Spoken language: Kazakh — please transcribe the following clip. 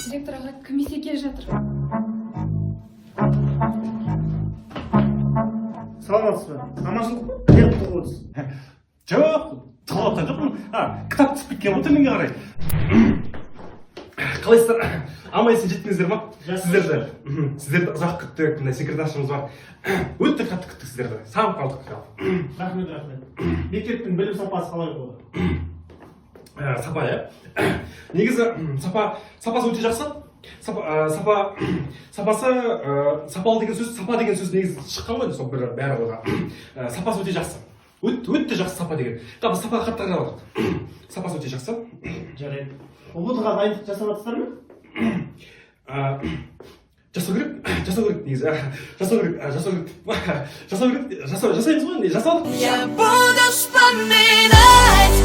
Директор аға комиссия келе жатыр. Саламатсыз ба? Аманшылық па? Неғып тұрып отырсыз? Жоқ, тығылып жатқан жоқпын. Кітап түсіп кеткен отыр менге қарай. Қалайсыздар? Аман-есен жеттіңіздер ма? Сіздерді ұзақ күттік, мына секретаршымыз бар. Өте қатты күттік сіздерді. Сағынып қалдық. Рахмет. Мектептің білім сапасы қалай болды? Сапа, иә? Негізі сапасы өте жақсы. Сапалы деген сөз, сапа деген сөз негізі шыққан ғой, сол бәрі оға. Сапасы өте жақсы. Өте жақсы сапа деген. Тағы сапаға қатты қарап отыр. Сапасы өте жақсы. Жарайды. ұбт-ға дайындық жасап жатсыздар ма? Жасау керек негізі. Жасаймыз ғой, жасадық. Я буду вспоминать